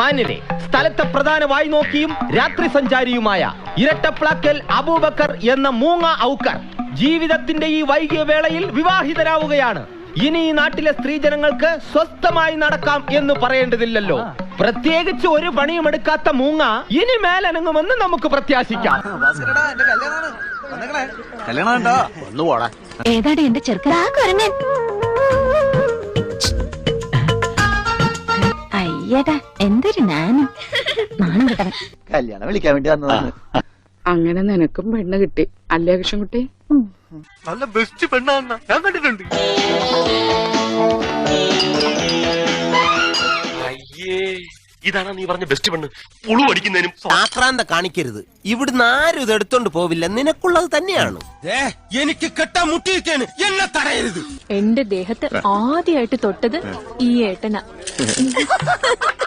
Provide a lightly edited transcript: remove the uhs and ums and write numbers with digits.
മാന്യരെ, സ്ഥലത്തെ പ്രധാന വായ്നോക്കിയും രാത്രി സഞ്ചാരിയുമായ ഇരട്ടപ്ലാക്കൽ അബൂബക്കർ എന്ന മൂങ്ങ ഔക്കർ ജീവിതത്തിന്റെ ഈ വൈകിയ വേളയിൽ വിവാഹിതരാവുകയാണ്. ഇനി ഈ നാട്ടിലെ സ്ത്രീജനങ്ങൾക്ക് സ്വസ്ഥമായി നടക്കാം എന്ന് പറയേണ്ടതില്ലല്ലോ. പ്രത്യേകിച്ച് ഒരു പണിയും എടുക്കാത്ത മൂങ്ങ ഇനി മേലനങ്ങുമെന്ന് നമുക്ക് പ്രത്യാശിക്കാം. ഏതാടി എന്റെ ചെറുക്കൻ? അയ്യടാ, എന്തൊരു നാണം കിട്ടണം. കല്യാണം വിളിക്കാൻ വേണ്ടി വന്നതാണ്. അങ്ങനെ നിനക്കും പെണ്ണ് കിട്ടി അല്ലേ കൃഷ്ണൻകുട്ടി? നല്ല ബെസ്റ്റ് പെണ്ണാണ് ഞാൻ കണ്ടിട്ടുണ്ട്. അയ്യേ, ഇതാണ് നീ പറഞ്ഞ ബെസ്റ്റ് പെണ്ണ്. പുളു അടിക്കുന്നതിനും ആക്രാന്ത കാണിക്കരുത്. ഇവിടുന്ന് ആരും ഇത് എടുത്തോണ്ട് പോവില്ല. നിനക്കുള്ളത് തന്നെയാണ്. എനിക്ക് കെട്ടാൻ മുട്ടിയിരിക്കാണ്, എന്നെ തടയരുത്. എന്റെ ദേഹത്ത് ആദ്യമായിട്ട് തൊട്ടത് ഈ ഏട്ടനാ.